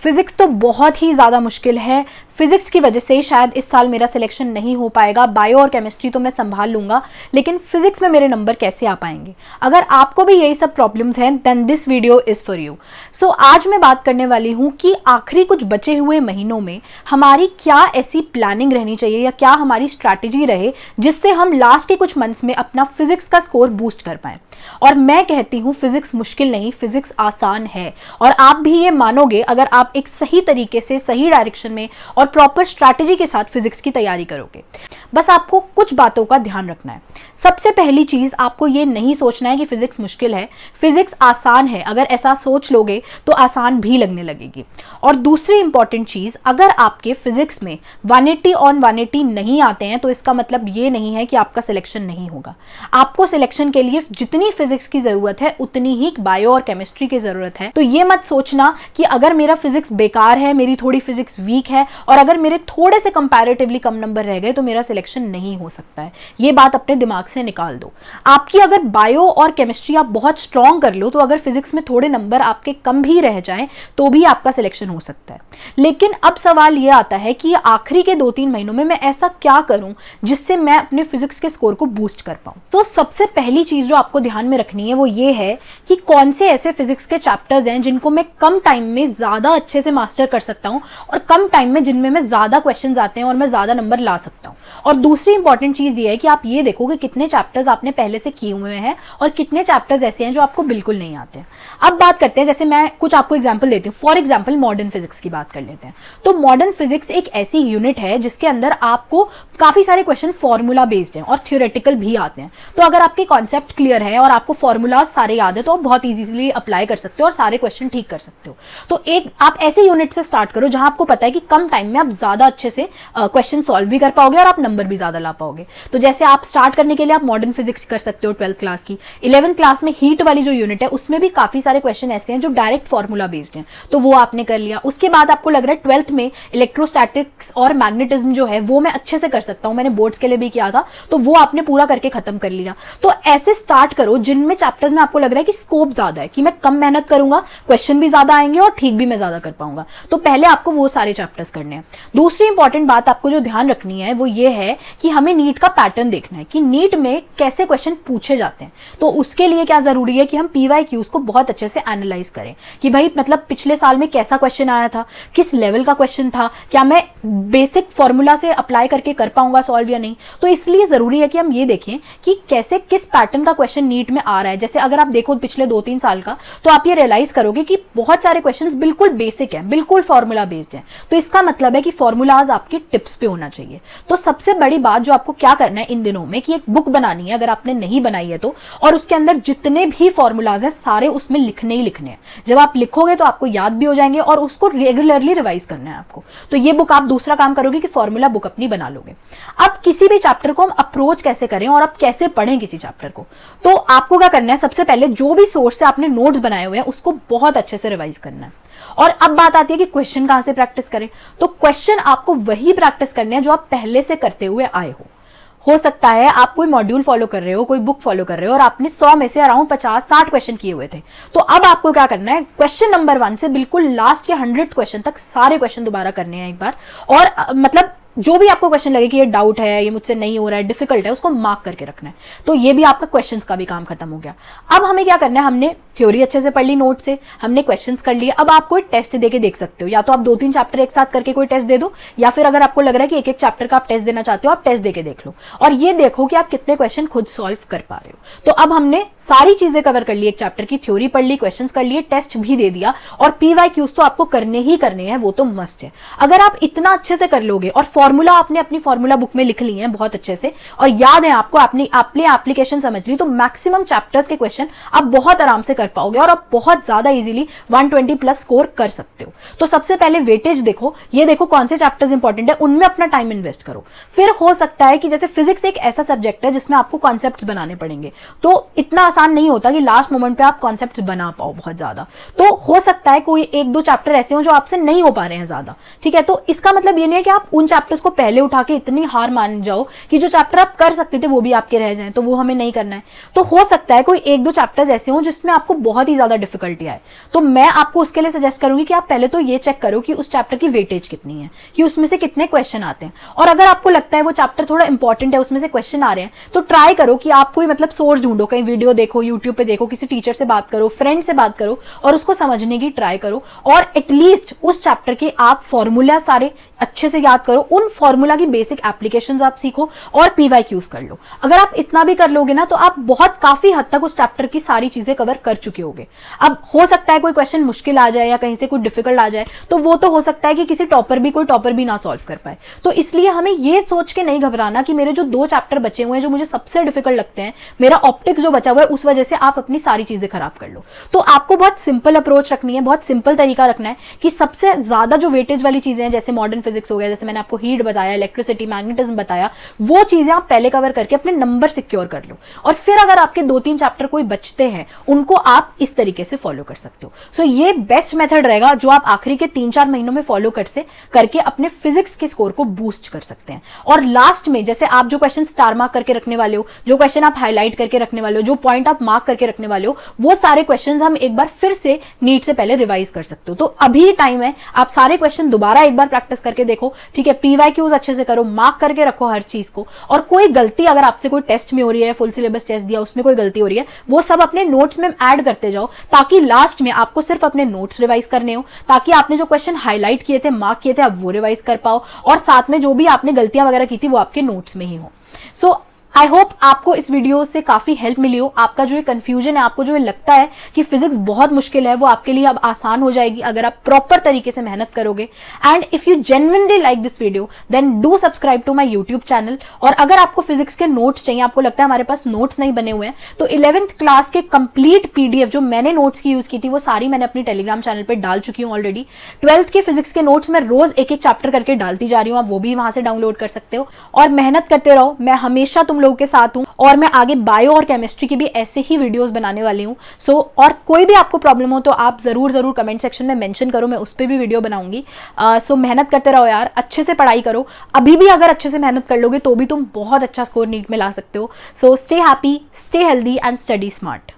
Physics तो बहुत ही ज़्यादा मुश्किल है। फिजिक्स की वजह से शायद इस साल मेरा सिलेक्शन नहीं हो पाएगा। बायो और केमिस्ट्री तो मैं संभाल लूँगा, लेकिन फिजिक्स में मेरे नंबर कैसे आ पाएंगे? अगर आपको भी यही सब प्रॉब्लम्स हैं, then this video is for you. So आज मैं बात करने वाली हूँ कि आखिरी कुछ बचे हुए महीनों में हमारी क्या ऐसी प्लानिंग रहनी चाहिए या क्या हमारी स्ट्रैटेजी रहे जिससे हम लास्ट के कुछ मंथ्स में अपना फिजिक्स का स्कोर बूस्ट कर पाएँ। और मैं कहती हूँ फिजिक्स मुश्किल नहीं, फिजिक्स आसान है। और आप भी ये मानोगे अगर आप एक सही तरीके से, सही डायरेक्शन में और प्रॉपर स्ट्रैटेजी के साथ फिजिक्स की तैयारी करोगे। बस आपको कुछ बातों का ध्यान रखना है। सबसे पहली चीज, आपको ये नहीं सोचना है कि फिजिक्स मुश्किल है, फिजिक्स आसान है। अगर ऐसा सोच लोगे तो आसान भी लगने लगेगी। और दूसरी इंपॉर्टेंट चीज, अगर आपके फिजिक्स में 180 ऑन 180 नहीं आते हैं तो इसका मतलब ये नहीं है कि आपका सिलेक्शन नहीं होगा। आपको सिलेक्शन के लिए जितनी फिजिक्स की जरूरत है उतनी ही बायो और केमिस्ट्री की जरूरत है। तो ये मत सोचना कि अगर मेरा फिजिक्स बेकार है, मेरी थोड़ी फिजिक्स वीक है और अगर मेरे थोड़े से कंपैरेटिवली कम नंबर रह गए तो मेरा सिलेक्शन नहीं हो सकता है। ये बात अपने दिमाग से निकाल दो। आपकी अगर बायो और केमिस्ट्री आप बहुत स्ट्रॉन्ग कर लो तो अगर फिजिक्स में थोड़े नंबर आपके कम भी रह जाएं तो भी आपका सिलेक्शन हो सकता है। लेकिन अब सवाल ये आता है कि आखिरी के 2-3 महीनों में मैं ऐसा क्या करूं जिससे मैं अपने फिजिक्स के स्कोर को बूस्ट कर पाऊं। तो सबसे पहली चीज जो आपको ध्यान में रखनी है वो ये है कि कौन से ऐसे फिजिक्स के चैप्टर्स हैं जिनको मैं कम टाइम में ज्यादा अच्छे से मास्टर कर सकता हूं और कम टाइम में जिनमें मैं ज्यादा क्वेश्चंस आते हैं और मैं ज्यादा नंबर ला सकता हूं। और दूसरी इंपॉर्टेंट चीज ये है कि आप ये देखो कि कितने चैप्टर्स आपने पहले से किए हुए हैं और कितने चैप्टर्स ऐसे हैं जो आपको बिल्कुल नहीं आते हैं। अब बात करते हैं, जैसे मैं कुछ आपको एग्जांपल देती हूँ। फॉर एग्जांपल मॉडर्न फिजिक्स की बात कर लेते हैं। तो मॉडर्न फिजिक्स एक ऐसी यूनिट है जिसके अंदर आपको काफी सारे क्वेश्चन फॉर्मूला बेस्ड हैं और थ्योरेटिकल भी आते हैं। तो अगर आपके कॉन्सेप्ट क्लियर है और आपको फॉर्मूलाज सारे याद है तो आप बहुत इजीली अप्लाई कर सकते हो और सारे क्वेश्चन ठीक कर सकते हो। तो एक आप ऐसे यूनिट से स्टार्ट करो जहां आपको पता है कि कम टाइम में आप ज्यादा अच्छे से क्वेश्चन सॉल्व भी कर पाओगे और आप नंबर भी ज्यादा ला पाओगे। तो जैसे आप स्टार्ट करने के लिए आप मॉडर्न फिजिक्स कर सकते हो 12th क्लास की। 11th क्लास में हीट वाली जो यूनिट है उसमें भी काफी सारे क्वेश्चन ऐसे हैं जो डायरेक्ट फॉर्मूला बेस्ड हैं, तो वो आपने कर लिया। उसके बाद आपको लग रहा है 12th में इलेक्ट्रोस्टैटिक्स और मैग्नेटिज्म जो है वो मैं अच्छे से कर सकता हूं, मैंने बोर्ड्स के लिए भी किया था, तो वो आपने पूरा करके खत्म कर लिया। तो ऐसे स्टार्ट करो जिनमें चैप्टर्स में आपको लग रहा है कि स्कोप ज्यादा है, कि मैं कम मेहनत करूंगा, क्वेश्चन भी ज्यादा आएंगे और ठीक भी मैं ज्यादा कर पाऊंगा। तो पहले आपको वो सारे चैप्टर्स करने हैं। दूसरी इंपॉर्टेंट बात आपको जो ध्यान रखनी है वो ये है कि हमें नीट का पैटर्न देखना है कि नीट में कैसे क्वेश्चन पूछे जाते हैं। तो उसके लिए क्या जरूरी है कि हम PYQs को बहुत अच्छे से एनालाइज करें कि भाई मतलब पिछले साल में कैसा क्वेश्चन आया था, किस लेवल का क्वेश्चन था, क्या मैं बेसिक फॉर्मूला से अप्लाई करके कर पाऊंगा सॉल्व या नहीं। तो इसलिए जरूरी है कि हम ये देखें कि कैसे किस पैटर्न का क्वेश्चन नीट में आ रहा है। जैसे अगर आप देखो पिछले 2-3 साल का, तो आप ये रियलाइज करोगे कि बहुत सारे क्वेश्चन बिल्कुल बेसिक है, बिल्कुल फॉर्मूला बेस्ड है। तो इसका मतलब है कि फॉर्मूलाज आपकी टिप्स पे होना चाहिए। तो सबसे बड़ी बात जो आपको क्या करना है इन दिनों में कि एक बुक बनानी है, अगर आपने नहीं बनाई है तो, और उसके अंदर जितने भी फॉर्मूलाज हैं सारे उसमें लिखने ही लिखने हैं। जब आप लिखोगे तो आपको याद भी हो जाएंगे और उसको रेगुलरली रिवाइज करना है आपको। तो ये बुक आप दूसरा काम करोगे कि फॉर्मूला बुक अपनी बना लोगे। अब किसी भी चैप्टर को हम अप्रोच कैसे करें और आप कैसे पढ़ें किसी चैप्टर को, तो आपको क्या करना है, सबसे पहले जो भी सोर्स से आपने नोट्स बनाए हुए हैं उसको बहुत अच्छे से रिवाइज करना है। और अब बात आती है कि क्वेश्चन कहां से प्रैक्टिस करें। तो क्वेश्चन आपको वही प्रैक्टिस करने हैं जो आप पहले से करते हुए आए हो सकता है आप कोई मॉड्यूल फॉलो कर रहे हो, कोई बुक फॉलो कर रहे हो और आपने 100 में से अराउंड 50-60 क्वेश्चन किए हुए थे। तो अब आपको क्या करना है, क्वेश्चन नंबर 1 से बिल्कुल लास्ट के 100 क्वेश्चन तक सारे क्वेश्चन दोबारा करने हैं एक बार। और मतलब जो भी आपको क्वेश्चन लगे कि ये डाउट है, ये मुझसे नहीं हो रहा है, डिफिकल्ट है, उसको मार्क करके रखना है। तो ये भी आपका क्वेश्चंस का भी काम खत्म हो गया। अब हमें क्या करना है, हमने थ्योरी अच्छे से पढ़ ली नोट से, हमने क्वेश्चंस कर लिए। अब आप कोई टेस्ट देके देख सकते हो, या तो आप 2-3 चैप्टर एक साथ करके कोई टेस्ट दे दो, या फिर अगर आपको लग रहा है कि एक-एक चैप्टर का आप टेस्ट देना चाहते हो, आप टेस्ट देके देख लो और ये देखो कि आप कितने क्वेश्चन खुद सॉल्व कर पा रहे हो। तो अब हमने सारी चीजें कवर कर ली, एक चैप्टर की थ्योरी पढ़ ली, क्वेश्चंस कर लिए, टेस्ट भी दे दिया और PYQs तो आपको करने ही करने हैं, वो तो मस्ट है। अगर आप इतना अच्छे से कर लोगे और फॉर्मूला आपने अपनी फॉर्मूला बुक में लिख ली है बहुत अच्छे से और याद है आपको, आपने एप्लीकेशन समझ ली, तो मैक्सिमम चैप्टर्स के क्वेश्चन आप बहुत आराम से कर पाओगे और आप बहुत ज्यादा इजीली 120 प्लस स्कोर कर सकते हो। तो सबसे पहले वेटेज देखो, ये देखो कौन से चैप्टर्स इंपॉर्टेंट है, उनमें अपना टाइम इन्वेस्ट करो। फिर हो सकता है कि जैसे फिजिक्स एक ऐसा सब्जेक्ट है जिसमें आपको कॉन्सेप्ट्स बनाने पड़ेंगे, तो इतना आसान नहीं होता कि लास्ट मोमेंट पे आप कॉन्सेप्ट्स बना पाओ बहुत ज्यादा। तो हो सकता है कोई 1-2 चैप्टर ऐसे हो जो आपसे नहीं हो पा रहे हैं ज्यादा, ठीक है। तो इसका मतलब ये नहीं है कि आप उन चैप्टर्स उसको पहले उठा के इतनी हार मान जाओ कि जो चैप्टर आप कर सकते थे वो भी आपके रह जाएं, तो वो हमें नहीं करना है। तो हो सकता है कोई एक दो चैप्टर्स ऐसे हों जिसमें आपको बहुत ही ज्यादा डिफिकल्टी आए, तो मैं आपको उसके लिए सजेस्ट करूंगी कि आप पहले तो ये चेक करो कि उस चैप्टर की वेटेज कितनी है, कि उसमें से कितने क्वेश्चन आते हैं। और अगर आपको लगता है वो चैप्टर थोड़ा इंपॉर्टेंट है, उसमें से क्वेश्चन आ रहे हैं, तो ट्राई करो कि आप कोई मतलब सोर्स ढूंढो, कहीं वीडियो देखो, यूट्यूब पे देखो, किसी टीचर से बात करो, फ्रेंड से बात करो और उसको समझने की ट्राई करो। और एटलीस्ट उस चैप्टर के आप फॉर्मूला सारे अच्छे से याद करो, उन फॉर्मूला की बेसिक एप्लीकेशंस आप सीखो और पीवाईक्यूज कर लो। अगर आप इतना भी कर लोगे ना तो आप बहुत काफी हद तक उस चैप्टर की सारी चीजें कवर कर चुके होगे। अब हो सकता है कोई क्वेश्चन मुश्किल आ जाए या कहीं से कोई डिफिकल्ट आ जाए, तो वो तो हो सकता है कि किसी कोई टॉपर भी ना सॉल्व कर पाए। तो इसलिए हमें ये सोच के नहीं घबराना कि मेरे जो 2 चैप्टर बचे हुए हैं जो मुझे सबसे डिफिकल्ट लगते हैं, मेरा ऑप्टिक्स जो बचा हुआ है उस वजह से आप अपनी सारी चीजें खराब कर लो। तो आपको बहुत सिंपल अप्रोच रखनी है, बहुत सिंपल तरीका रखना है कि सबसे ज्यादा जो वेटेज वाली चीजें हैं, जैसे मॉडर्न फिजिक्स हो गया, जैसे मैंने आपको हीट बताया, इलेक्ट्रिसिटी, मैग्नेटिज्म बताया, वो चीजें आप पहले कवर करके अपने नंबर सिक्योर कर लो। और फिर अगर आपके 2-3 चैप्टर कोई बचते हैं उनको आप इस तरीके से फॉलो कर सकते हो। सो ये बेस्ट मेथड रहेगा जो आप आखिरी के 3-4 महीनों में फॉलो करके अपने फिजिक्स के स्कोर को बूस्ट कर सकते हैं। और लास्ट में जैसे आप जो क्वेश्चन स्टार मार्क करके रखने वाले हो, जो क्वेश्चन आप हाईलाइट करके रखने वाले हो, जो पॉइंट आप मार्क करके रखने वाले हो, वो सारे क्वेश्चंस हम एक बार फिर से नीट से पहले रिवाइज कर सकते हो। तो अभी टाइम है, आप सारे क्वेश्चन दोबारा एक बार प्रैक्टिस करके देखो, ठीक है, पीवाईक्यूज अच्छे से करो, मार्क करके रखो हर चीज को। और कोई गलती अगर आपसे कोई टेस्ट में हो रही है, फुल सिलेबस टेस्ट दिया उसमें कोई गलती हो रही है, वो सब अपने नोट्स में ऐड करते जाओ, ताकि लास्ट में आपको सिर्फ अपने नोट्स रिवाइज करने हो, ताकि आपने जो क्वेश्चन हाईलाइट किए थे, मार्क किए थे, आप वो रिवाइज कर पाओ और साथ में जो भी आपने गलतियां वगैरह की थी वो आपके नोट्स में ही हो। सो आई होप आपको इस वीडियो से काफी हेल्प मिली हो। आपका जो ये कंफ्यूजन है, आपको जो ये लगता है कि फिजिक्स बहुत मुश्किल है, वो आपके लिए अब आसान हो जाएगी अगर आप प्रॉपर तरीके से मेहनत करोगे। And if you genuinely like this video then do subscribe to my YouTube channel. और अगर आपको फिजिक्स के नोट्स चाहिए, आपको लगता है हमारे पास नोट्स नहीं बने हुए हैं, तो 11th क्लास के कंप्लीट पीडीएफ जो मैंने नोट्स की यूज की थी वो सारी मैंने अपनी टेलीग्राम चैनल पर डाल चुकी हूँ ऑलरेडी। 12th के फिजिक्स के नोट्स मैं रोज एक चैप्टर करके डालती जा रही हूँ, आप वो भी वहां से डाउनलोड कर सकते हो। और मेहनत करते रहो, मैं हमेशा तुम लोगों के साथ हूँ और मैं आगे बायो और केमिस्ट्री की भी ऐसे ही वीडियोस बनाने वाली हूँ। सो और कोई भी आपको प्रॉब्लम हो तो आप जरूर कमेंट सेक्शन में मेंशन करो, मैं उस पर भी वीडियो बनाऊंगी। सो मेहनत करते रहो यार, अच्छे से पढ़ाई करो। अभी भी अगर अच्छे से मेहनत कर लोगे तो भी तुम बहुत अच्छा स्कोर नीट में ला सकते हो। So stay happy, stay healthy and study smart.